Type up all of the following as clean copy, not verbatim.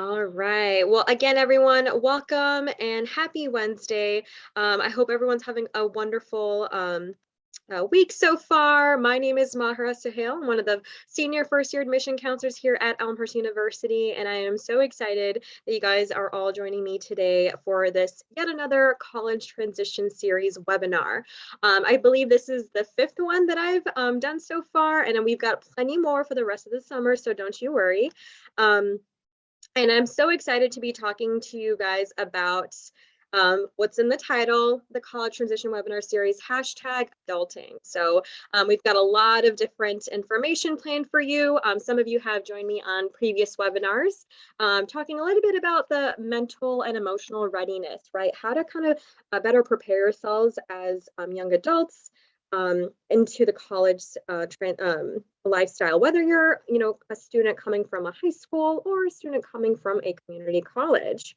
All right. Well, again, everyone, welcome and happy Wednesday. I hope everyone's having a wonderful week so far. My name is Mahara Suhail. I'm one of the senior first-year admission counselors here at Elmhurst University, and I am so excited that you guys are all joining me today for this yet another college transition series webinar. I believe this is the fifth one that I've done so far, and then we've got plenty more for the rest of the summer, so don't you worry. And I'm so excited to be talking to you guys about what's in the title, the College Transition Webinar Series, #adulting. So we've got a lot of different information planned for you. Some of you have joined me on previous webinars, talking a little bit about the mental and emotional readiness, right? How to kind of better prepare yourselves as young adults into the college lifestyle, whether you're, a student coming from a high school or a student coming from a community college.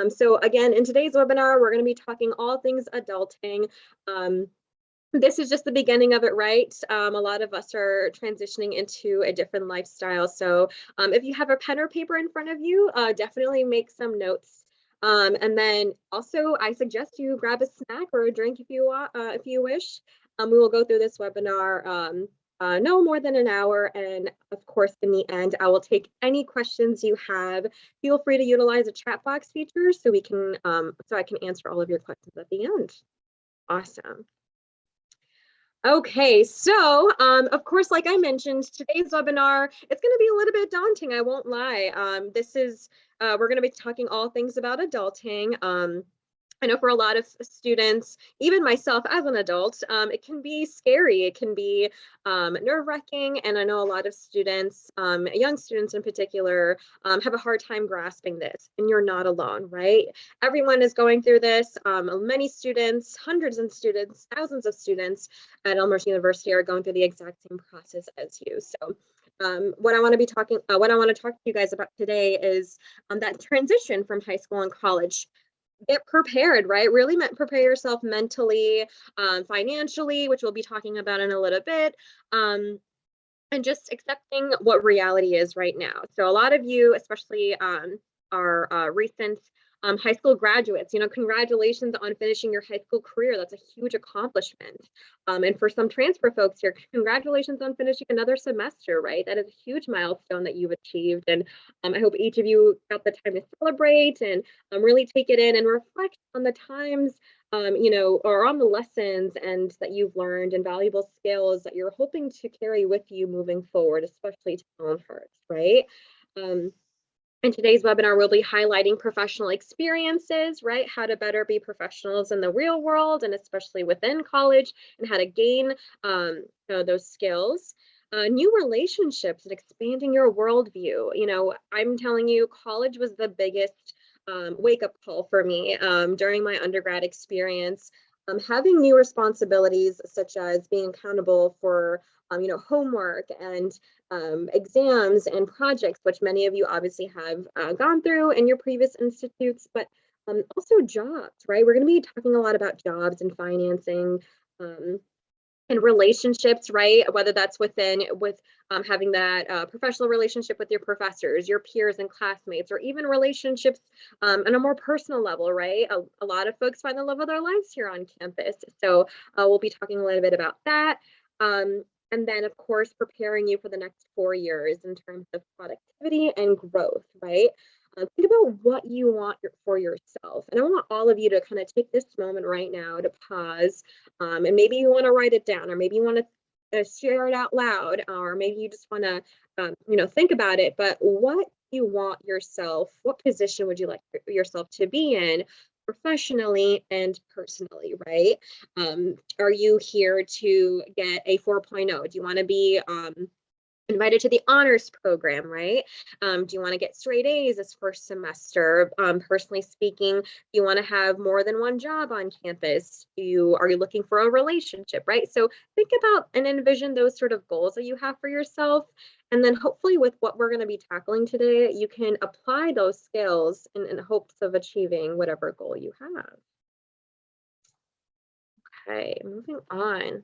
So again, in today's webinar, we're going to be talking all things adulting. This is just the beginning of it, right? A lot of us are transitioning into a different lifestyle. So if you have a pen or paper in front of you, definitely make some notes. And then also, I suggest you grab a snack or a drink if you wish. We will go through this webinar no more than an hour, and of course, in the end, I will take any questions you have. Feel free to utilize the chat box feature so we can so I can answer all of your questions at the end. Awesome. Okay, so of course, like I mentioned, today's webinar, it's going to be a little bit daunting, I won't lie. We're going to be talking all things about adulting. I know for a lot of students, even myself as an adult, it can be scary. It can be nerve-wracking. And I know a lot of students, young students in particular, have a hard time grasping this. And you're not alone, right? Everyone is going through this. Many students, hundreds of students, thousands of students at Elmhurst University are going through the exact same process as you. So what I want to talk to you guys about today is that transition from high school and college. Get prepared, right? Really prepare yourself mentally, financially, which we'll be talking about in a little bit, and just accepting what reality is right now. So a lot of you, especially our recent high school graduates, congratulations on finishing your high school career. That's a huge accomplishment. And for some transfer folks here, congratulations on finishing another semester, right? That is a huge milestone that you've achieved. And I hope each of you got the time to celebrate and really take it in and reflect on the times, or on the lessons and that you've learned and valuable skills that you're hoping to carry with you moving forward, especially to Elmhurst, right? In today's webinar, we'll be highlighting professional experiences, right? How to better be professionals in the real world and especially within college, and how to gain those skills. New relationships and expanding your worldview. I'm telling you, college was the biggest wake-up call for me during my undergrad experience. Having new responsibilities such as being accountable for homework and exams and projects, which many of you obviously have gone through in your previous institutes, but also jobs, right? We're going to be talking a lot about jobs and financing and relationships, right? Whether that's with having that professional relationship with your professors, your peers and classmates, or even relationships on a more personal level, right? A lot of folks find the love of their lives here on campus. So we'll be talking a little bit about that. And then, of course, preparing you for the next 4 years in terms of productivity and growth, right? Think about what you want for yourself. And I want all of you to kind of take this moment right now to pause. And maybe you want to write it down, or maybe you want to share it out loud, or maybe you just want to, think about it. But what you want yourself, what position would you like yourself to be in professionally and personally, right? Are you here to get a 4.0? Do you want to be invited to the honors program, right? Do you want to get straight A's this first semester? Personally speaking, do you want to have more than one job on campus? Are you looking for a relationship, right? So think about and envision those sort of goals that you have for yourself. And then hopefully with what we're going to be tackling today, you can apply those skills in hopes of achieving whatever goal you have. Okay, moving on.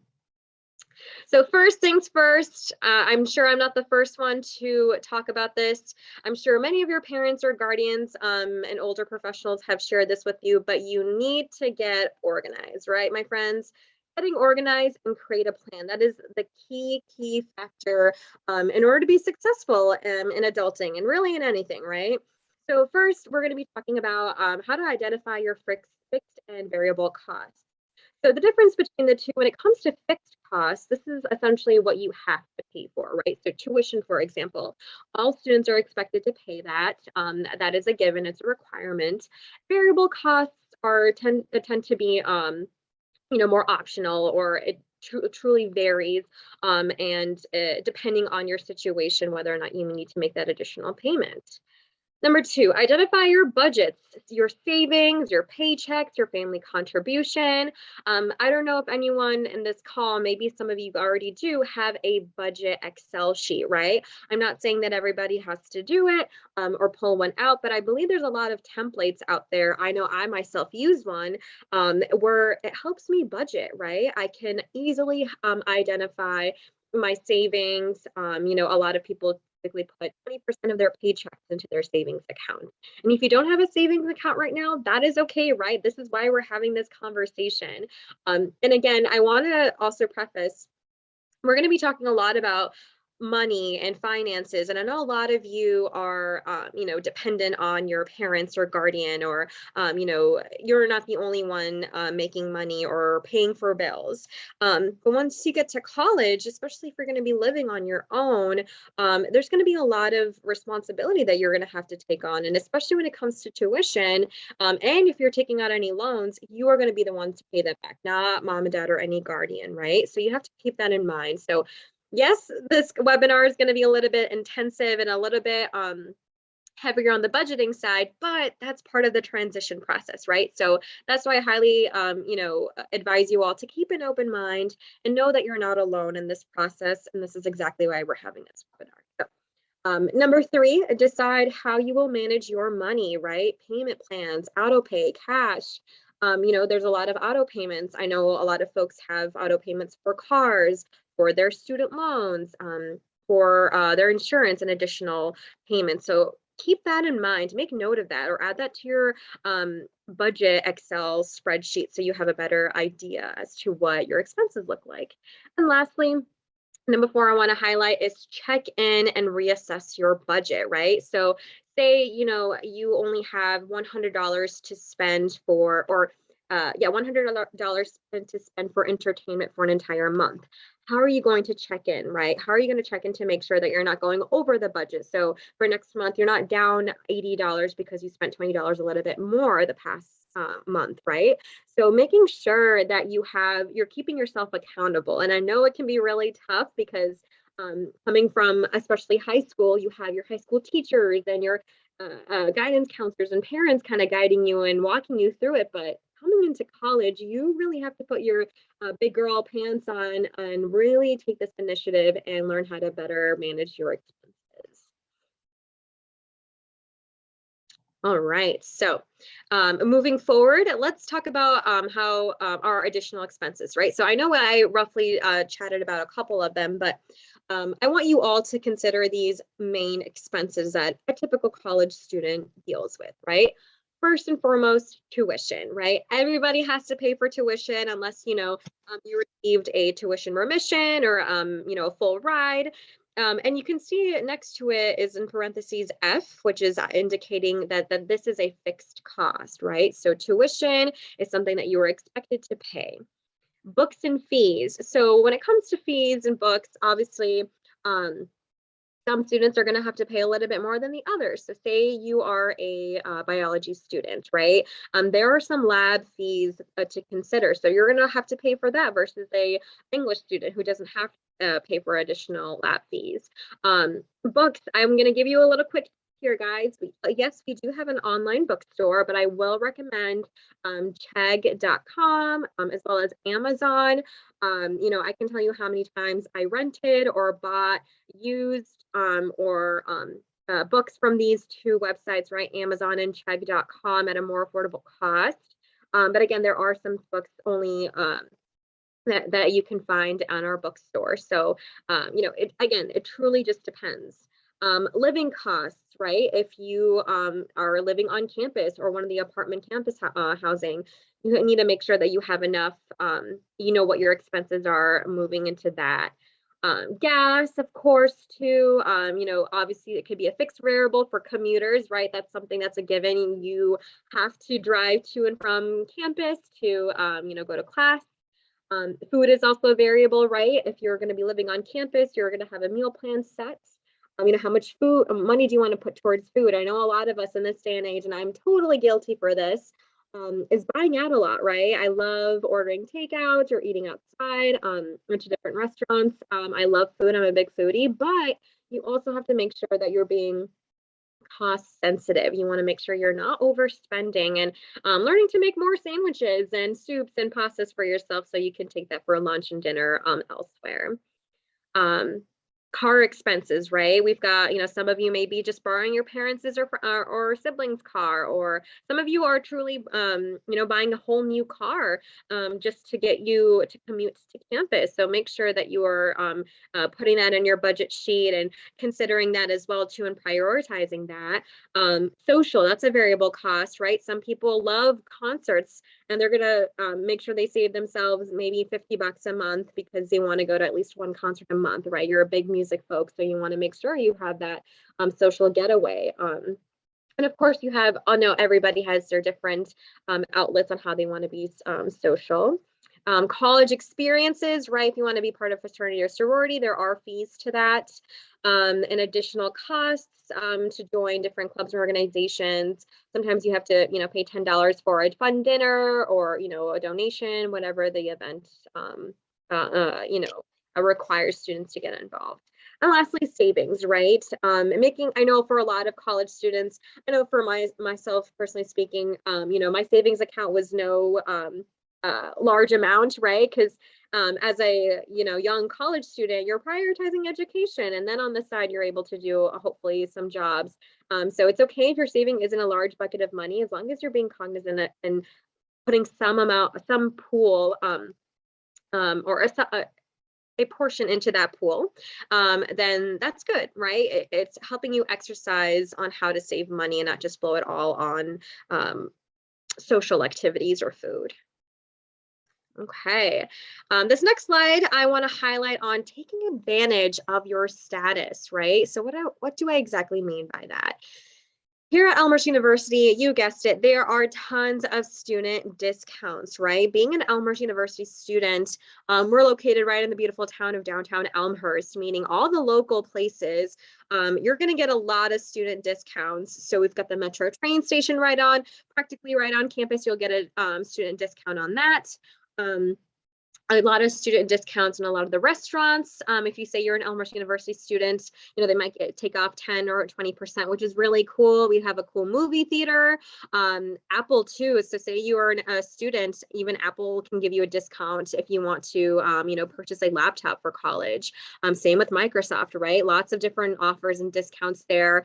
So first things first, I'm sure I'm not the first one to talk about this. I'm sure many of your parents or guardians and older professionals have shared this with you, but you need to get organized, right, my friends? Getting organized and create a plan. That is the key factor in order to be successful in adulting and really in anything, right? So first, we're going to be talking about how to identify your fixed and variable costs. So the difference between the two, when it comes to fixed costs, this is essentially what you have to pay for, right? So tuition, for example, all students are expected to pay that. That is a given, it's a requirement. Variable costs tend to be, more optional, or it truly varies, and depending on your situation, whether or not you need to make that additional payment. Number two, identify your budgets, your savings, your paychecks, your family contribution. I don't know if anyone in this call, maybe some of you already do, have a budget Excel sheet, right? I'm not saying that everybody has to do it or pull one out, but I believe there's a lot of templates out there. I know I myself use one where it helps me budget, right? I can easily identify my savings. A lot of people typically put 20% of their paychecks into their savings account. And if you don't have a savings account right now, that is okay, right? This is why we're having this conversation. And again, I want to also preface, we're going to be talking a lot about money and finances, and I know a lot of you are dependent on your parents or guardian, or you're not the only one making money or paying for bills, but once you get to college, especially if you're going to be living on your own, there's going to be a lot of responsibility that you're going to have to take on, and especially when it comes to tuition, and if you're taking out any loans, you are going to be the one to pay that back, not mom and dad or any guardian, right? So you have to keep that in mind. So yes, this webinar is going to be a little bit intensive and a little bit heavier on the budgeting side, but that's part of the transition process, right? So that's why I highly, advise you all to keep an open mind and know that you're not alone in this process. And this is exactly why we're having this webinar. So, number three, decide how you will manage your money, right? Payment plans, auto pay, cash. There's a lot of auto payments. I know a lot of folks have auto payments for cars, for their student loans, for their insurance and additional payments. So keep that in mind, make note of that, or add that to your budget Excel spreadsheet so you have a better idea as to what your expenses look like. And lastly, number four I want to highlight is check in and reassess your budget, right? So say, you only have $100 to spend for, or $100 to spend for entertainment for an entire month. How are you going to check in, right? How are you going to check in to make sure that you're not going over the budget? So for next month, you're not down $80 because you spent $20 a little bit more the past month, right? So making sure that you're keeping yourself accountable. And I know it can be really tough because coming from especially high school, you have your high school teachers and your guidance counselors and parents kind of guiding you and walking you through it. But coming into college, you really have to put your big girl pants on and really take this initiative and learn how to better manage your expenses. All right, so moving forward, let's talk about how our additional expenses, right? So I know I roughly chatted about a couple of them, but I want you all to consider these main expenses that a typical college student deals with, right? First and foremost, tuition, right? Everybody has to pay for tuition unless, you received a tuition remission or, a full ride. And you can see next to it is in parentheses F, which is indicating that this is a fixed cost, right? So tuition is something that you are expected to pay. Books and fees. So when it comes to fees and books, obviously, some students are going to have to pay a little bit more than the others. So say you are a biology student, right? There are some lab fees to consider. So you're going to have to pay for that versus a English student who doesn't have to pay for additional lab fees. Books, I'm going to give you a little quick here, guys. Yes, we do have an online bookstore, but I will recommend chegg.com as well as Amazon. I can tell you how many times I rented or bought used books from these two websites, right? Amazon and chegg.com at a more affordable cost. But again, there are some books only that you can find on our bookstore. So, it truly just depends. Living costs, right? If you are living on campus or one of the apartment campus housing, you need to make sure that you have enough, you know what your expenses are moving into that. Gas, of course, too. Obviously it could be a fixed variable for commuters, right? That's something that's a given. You have to drive to and from campus to, go to class. Food is also a variable, right? If you're going to be living on campus, you're going to have a meal plan set. How much food money do you want to put towards food? I know a lot of us in this day and age, and I'm totally guilty for this, is buying out a lot, right? I love ordering takeout or eating outside, went to different restaurants. I love food. I'm a big foodie, but you also have to make sure that you're being cost sensitive. You want to make sure you're not overspending, and learning to make more sandwiches and soups and pastas for yourself so you can take that for lunch and dinner elsewhere. Um, Car expenses, right? We've got, some of you may be just borrowing your parents' or siblings' car, or some of you are truly, buying a whole new car just to get you to commute to campus. So make sure that you are putting that in your budget sheet and considering that as well too, and prioritizing that. Social, that's a variable cost, right? Some people love concerts and they're gonna make sure they save themselves maybe $50 a month because they want to go to at least one concert a month, right? You're a big music folk, so you want to make sure you have that social getaway. And of course, you have, no, everybody has their different outlets on how they want to be social. College experiences, right? If you want to be part of fraternity or sorority, there are fees to that, and additional costs to join different clubs and organizations. Sometimes you have to, pay $10 for a fun dinner or, a donation, whatever the event, requires students to get involved. And lastly, savings, right? I know for a lot of college students, I know for myself personally speaking, my savings account was no large amount, right? Because as a young college student, you're prioritizing education, and then on the side, you're able to do hopefully some jobs. So it's okay if your saving isn't a large bucket of money, as long as you're being cognizant and putting some pool, or a portion into that pool, then that's good, right? It's helping you exercise on how to save money and not just blow it all on social activities or food. Okay, this next slide I want to highlight on taking advantage of your status, right? So what do I exactly mean by that? Here at Elmhurst University, you guessed it, there are tons of student discounts, right? Being an Elmhurst University student, we're located right in the beautiful town of downtown Elmhurst, meaning all the local places, you're going to get a lot of student discounts. So we've got the Metro train station practically right on campus. You'll get a student discount on that. A lot of student discounts in a lot of the restaurants. If you say you're an Elmhurst University student, they might take off 10 or 20%, which is really cool. We have a cool movie theater. Apple too. So say you are a student, even Apple can give you a discount if you want to, purchase a laptop for college. Same with Microsoft, right? Lots of different offers and discounts there.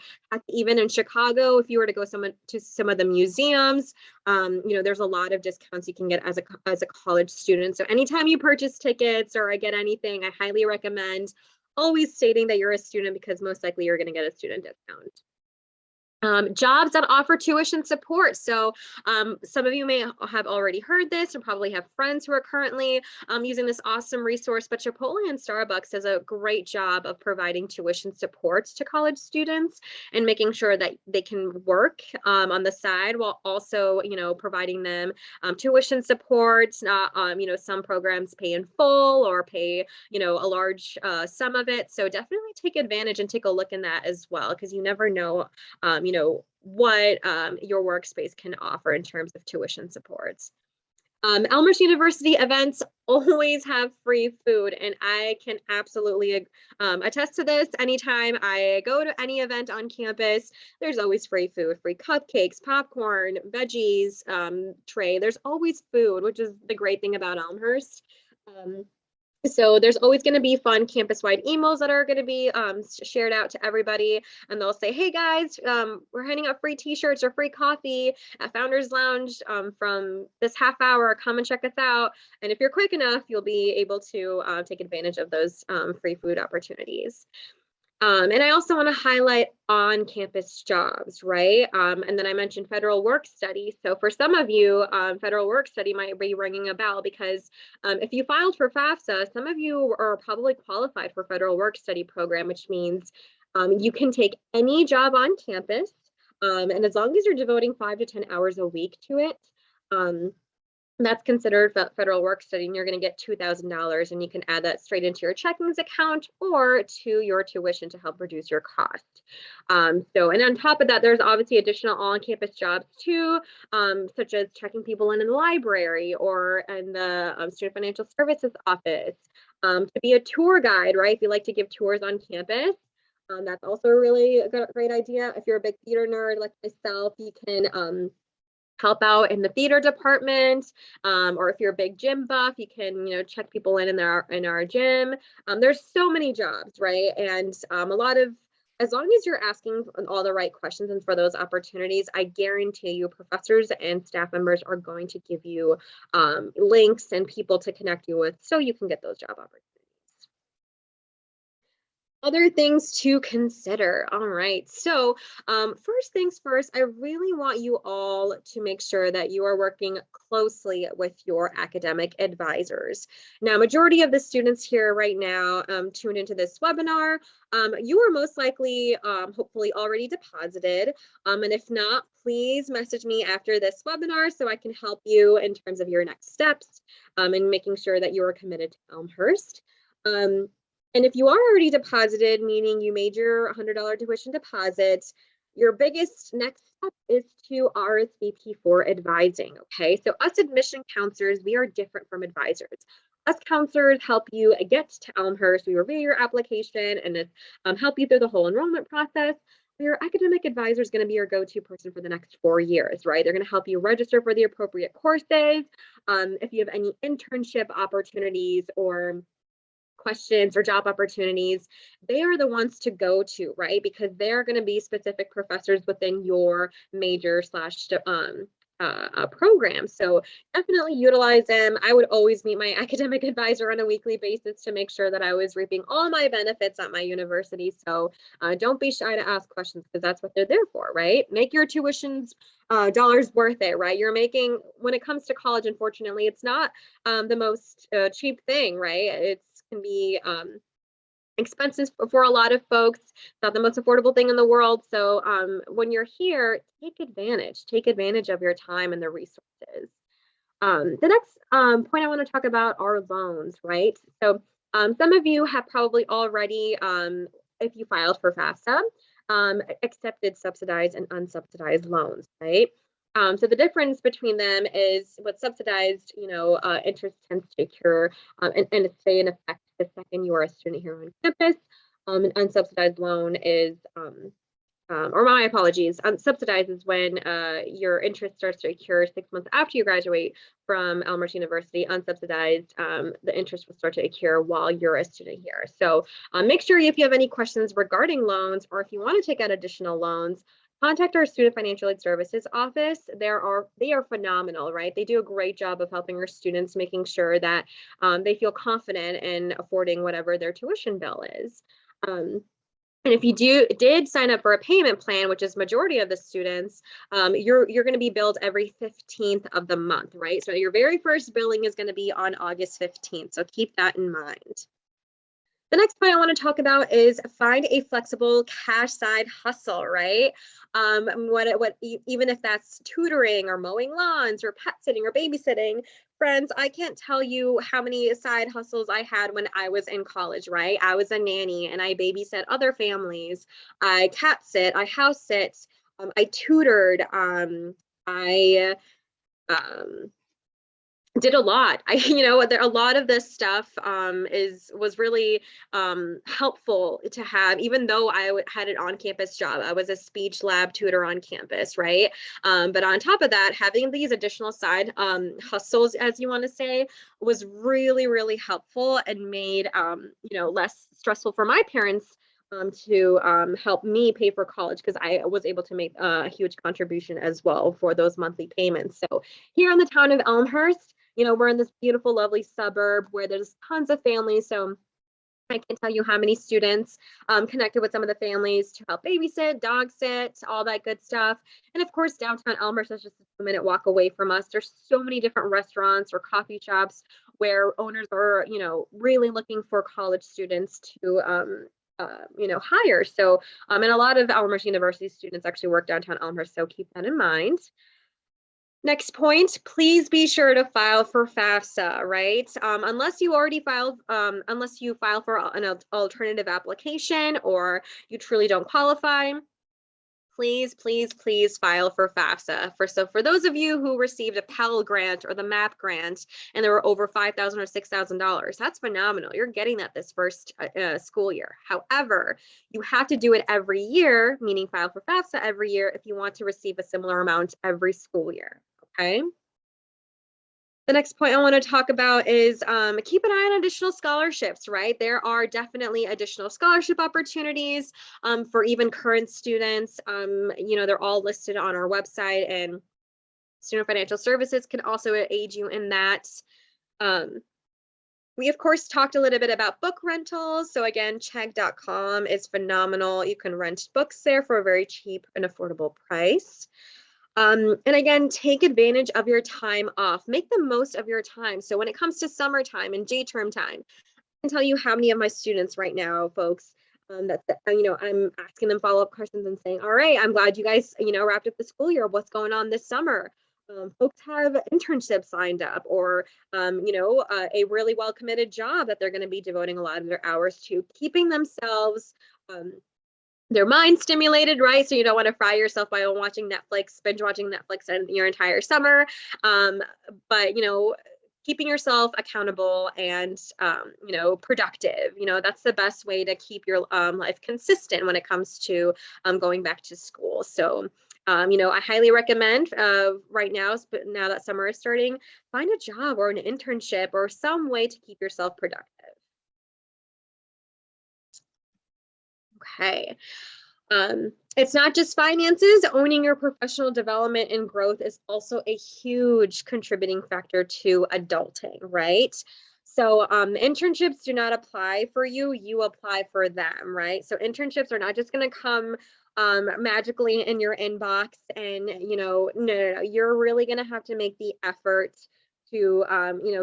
Even in Chicago, if you were to go to some of the museums, there's a lot of discounts you can get as a college student. So anytime you purchase tickets or get anything, I highly recommend always stating that you're a student, because most likely you're going to get a student discount. Jobs that offer tuition support. So some of you may have already heard this and probably have friends who are currently using this awesome resource, but Chipotle and Starbucks does a great job of providing tuition support to college students and making sure that they can work on the side while also, providing them tuition support. Some programs pay in full or pay, a large sum of it. So definitely take advantage and take a look in that as well, because you never know, what your workspace can offer in terms of tuition supports. Elmhurst University events always have free food, and I can absolutely attest to this. Anytime I go to any event on campus, there's always free food, free cupcakes, popcorn, veggies, tray. There's always food, which is the great thing about Elmhurst. So there's always going to be fun campus-wide emails that are going to be shared out to everybody, and they'll say, hey guys, we're handing out free t-shirts or free coffee at Founders Lounge from this half hour, come and check us out. And if you're quick enough, you'll be able to take advantage of those free food opportunities. And I also want to highlight on-campus jobs, right? And then I mentioned federal work study. So for some of you, federal work study might be ringing a bell because if you filed for Fafsa, some of you are probably qualified for federal work study program, which means you can take any job on campus. And as long as you're devoting 5 to 10 hours a week to it, that's considered federal work study, and you're going to get $2,000, and you can add that straight into your checkings account or to your tuition to help reduce your cost. And on top of that, there's obviously additional on-campus jobs too, such as checking people in the library or in the student financial services office, to be a tour guide, right? If you like to give tours on campus. That's also a really great idea. If you're a big theater nerd like myself, you can help out in the theater department, or if you're a big gym buff, you can check people in our gym. There's so many jobs, right? And a lot of, as long as you're asking all the right questions and for those opportunities, I guarantee you professors and staff members are going to give you links and people to connect you with so you can get those job opportunities. Other things to consider. All right. So first things first, I really want you all to make sure that you are working closely with your academic advisors. Now, majority of the students here right now tuned into this webinar, you are most likely hopefully already deposited. And if not, please message me after this webinar so I can help you in terms of your next steps and making sure that you are committed to Elmhurst. And if you are already deposited, meaning you made your $100 tuition deposit, your biggest next step is to RSVP for advising, okay? So us admission counselors, we are different from advisors. Us counselors help you get to Elmhurst. We review your application and help you through the whole enrollment process. Your academic advisor is going to be your go-to person for the next 4 years, right? They're going to help you register for the appropriate courses. If you have any internship opportunities or questions or job opportunities, they are the ones to go to, right? Because they're going to be specific professors within your major slash program. So definitely utilize them. I would always meet my academic advisor on a weekly basis to make sure that I was reaping all my benefits at my university. So don't be shy to ask questions because that's what they're there for, right? Make your tuitions dollars worth it, right? You're making, when it comes to college, unfortunately, it's not the most cheap thing, right? It can be expenses for a lot of folks. It's not the most affordable thing in the world. So when you're here, take advantage of your time and the resources. The next point I want to talk about are loans, right? So some of you have probably already, if you filed for FAFSA, accepted subsidized and unsubsidized loans, right? So the difference between them is what subsidized, interest tends to occur and stay in effect the second you are a student here on campus. An unsubsidized loan is, or my apologies, unsubsidized is when your interest starts to occur 6 months after you graduate from Elmhurst University. Unsubsidized, the interest will start to occur while you're a student here. So make sure if you have any questions regarding loans or if you want to take out additional loans, contact our Student Financial Aid Services office. They are phenomenal, right? They do a great job of helping our students, making sure that they feel confident in affording whatever their tuition bill is. And if you did sign up for a payment plan, which is majority of the students, you're going to be billed every 15th of the month, right? So your very first billing is going to be on August 15th. So keep that in mind. The next point I want to talk about is find a flexible cash side hustle, right? Even if that's tutoring or mowing lawns or pet sitting or babysitting. Friends, I can't tell you how many side hustles I had when I was in college, right? I was a nanny and I babysat other families. I cat sit, I house sit, I tutored, I did a lot. A lot of this stuff was really helpful to have, even though I had an on-campus job. I was a speech lab tutor on campus, right? But on top of that, having these additional side hustles, as you want to say, was really, really helpful and made less stressful for my parents to help me pay for college, because I was able to make a huge contribution as well for those monthly payments. So here in the town of Elmhurst, we're in this beautiful, lovely suburb where there's tons of families. So I can't tell you how many students connected with some of the families to help babysit, dog sit, all that good stuff. And of course, downtown Elmhurst is just a 2-minute walk away from us. There's so many different restaurants or coffee shops where owners are, really looking for college students to hire. So, and a lot of Elmhurst University students actually work downtown Elmhurst. So keep that in mind. Next point, please be sure to file for Fafsa, right? Unless you already filed, unless you file for an alternative application or you truly don't qualify, please, please, please file for Fafsa. So for those of you who received a Pell Grant or the MAP Grant and there were over $5,000 or $6,000, that's phenomenal. You're getting that this first school year. However, you have to do it every year, meaning file for Fafsa every year if you want to receive a similar amount every school year. Okay. The next point I want to talk about is keep an eye on additional scholarships, right? There are definitely additional scholarship opportunities for even current students. They're all listed on our website, and Student Financial Services can also aid you in that. We, of course, talked a little bit about book rentals. So again, chegg.com is phenomenal. You can rent books there for a very cheap and affordable price. And again, take advantage of your time off. Make the most of your time. So when it comes to summertime and J-term time, I can tell you how many of my students right now, folks, I'm asking them follow-up questions and saying, all right, I'm glad you guys, wrapped up the school year. What's going on this summer? Folks have internships lined up, or, a really well-committed job that they're going to be devoting a lot of their hours to, keeping themselves their mind stimulated, right? So you don't want to fry yourself by binge watching Netflix and your entire summer. But keeping yourself accountable and productive. That's the best way to keep your life consistent when it comes to going back to school. So I highly recommend right now that summer is starting, find a job or an internship or some way to keep yourself productive. Okay. It's not just finances. Owning your professional development and growth is also a huge contributing factor to adulting, right? So internships do not apply for you, you apply for them, right? So internships are not just going to come magically in your inbox, and no, you're really going to have to make the effort to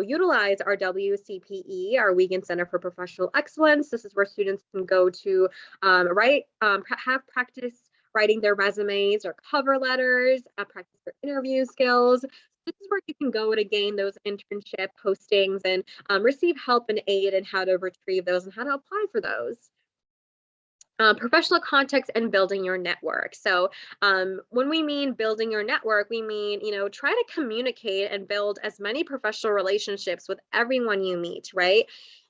utilize our WCPE, our Weekend Center for Professional Excellence. This is where students can go to have practice writing their resumes or cover letters, practice their interview skills. This is where you can go to gain those internship postings and receive help and aid in how to retrieve those and how to apply for those. Professional context and building your network. So when we mean building your network, we mean, try to communicate and build as many professional relationships with everyone you meet, right?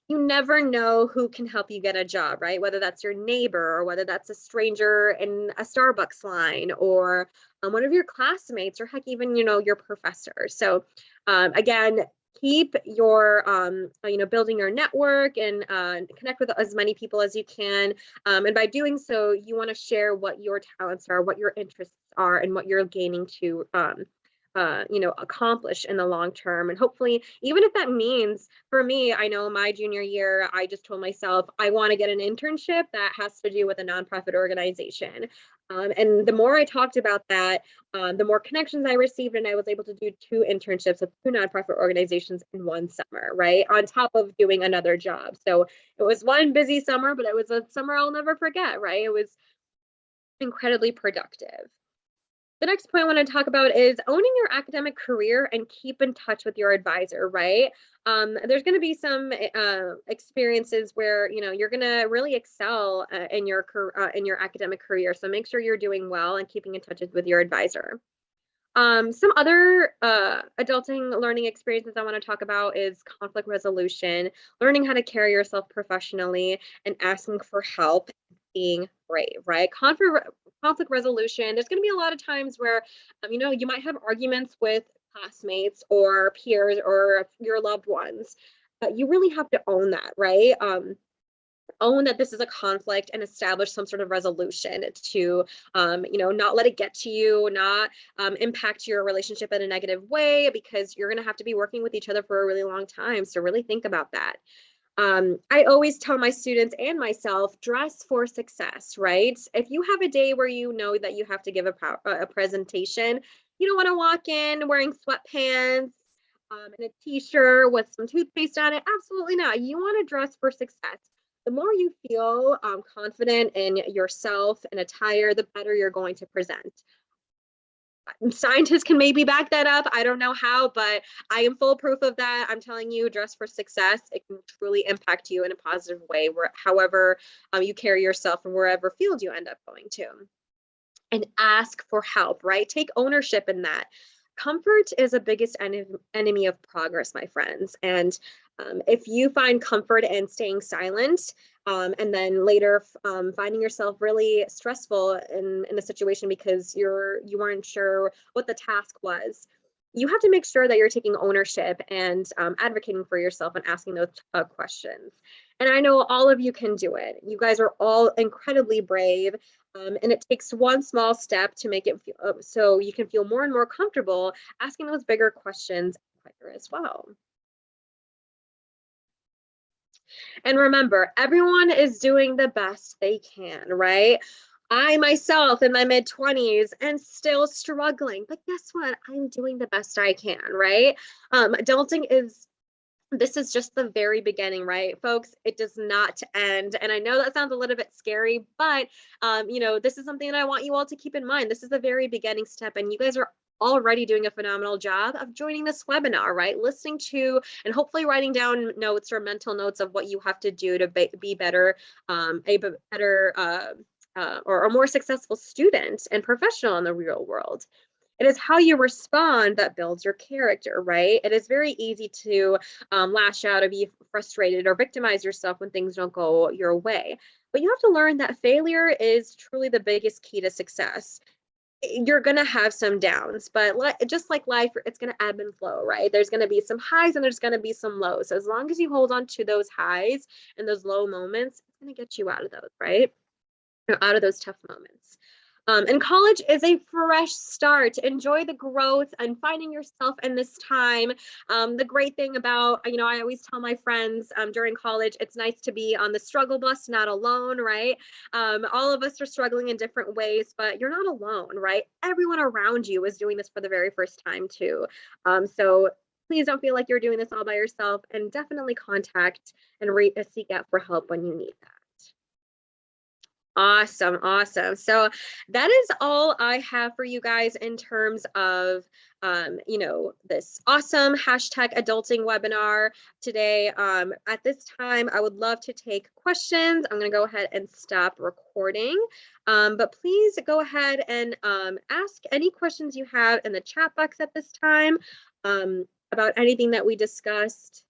You never know who can help you get a job, right? Whether that's your neighbor or whether that's a stranger in a Starbucks line or one of your classmates, or heck, even, your professor. So again, keep your building your network and connect with as many people as you can, and by doing so, you want to share what your talents are, what your interests are, and what you're gaining to accomplish in the long term. And hopefully, even if that means, for me, I know my junior year, I just told myself I want to get an internship that has to do with a nonprofit organization. And the more I talked about that, the more connections I received, and I was able to do 2 internships with 2 nonprofit organizations in one summer, right? On top of doing another job. So it was one busy summer, but it was a summer I'll never forget, right? It was incredibly productive. The next point I want to talk about is owning your academic career and keep in touch with your advisor, right? There's going to be some experiences where you're going to really excel in your academic career. So make sure you're doing well and keeping in touch with your advisor. Some other adulting learning experiences I want to talk about is conflict resolution, learning how to carry yourself professionally, and asking for help, being brave, right? Conflict resolution, there's going to be a lot of times where, you might have arguments with classmates or peers or your loved ones, but you really have to own that, right? Own that this is a conflict and establish some sort of resolution to not let it get to you, not impact your relationship in a negative way, because you're going to have to be working with each other for a really long time, so really think about that. I always tell my students and myself, dress for success, right? If you have a day where you know that you have to give a presentation, you don't want to walk in wearing sweatpants and a t-shirt with some toothpaste on it. Absolutely not. You want to dress for success. The more you feel confident in yourself and attire, the better you're going to present. Scientists can maybe back that up. I don't know how, but I am full proof of that. I'm telling you, dress for success. It can truly impact you in a positive way, however you carry yourself and wherever field you end up going to. And ask for help, right? Take ownership in that. Comfort is the biggest enemy of progress, my friends. And if you find comfort in staying silent, and then later finding yourself really stressful in a situation because you weren't sure what the task was, you have to make sure that you're taking ownership and advocating for yourself and asking those questions. And I know all of you can do it. You guys are all incredibly brave. And it takes one small step to make it feel, so you can feel more and more comfortable asking those bigger questions quicker as well. And remember, everyone is doing the best they can, right? I myself in my mid 20s and still struggling, but guess what? I'm doing the best I can, right? Adulting is This is just the very beginning, right, folks? It does not end. And I know that sounds a little bit scary, but this is something that I want you all to keep in mind. This is the very beginning step, and you guys are already doing a phenomenal job of joining this webinar, right? Listening to and hopefully writing down notes or mental notes of what you have to do to be better, a better or a more successful student and professional in the real world. It is how you respond that builds your character, right? It is very easy to lash out or be frustrated or victimize yourself when things don't go your way. But you have to learn that failure is truly the biggest key to success. You're going to have some downs, but just like life, it's going to ebb and flow, right? There's going to be some highs and there's going to be some lows. So as long as you hold on to those highs and those low moments, it's going to get you out of those, right? Out of those tough moments. And college is a fresh start. Enjoy the growth and finding yourself in this time. The great thing about, I always tell my friends during college, it's nice to be on the struggle bus, not alone, right? All of us are struggling in different ways, but you're not alone, right? Everyone around you is doing this for the very first time too. So please don't feel like you're doing this all by yourself, and definitely contact and seek out for help when you need that. Awesome, awesome. So that is all I have for you guys in terms of, this awesome hashtag adulting webinar today. At this time, I would love to take questions. I'm going to go ahead and stop recording, but please go ahead and ask any questions you have in the chat box at this time about anything that we discussed.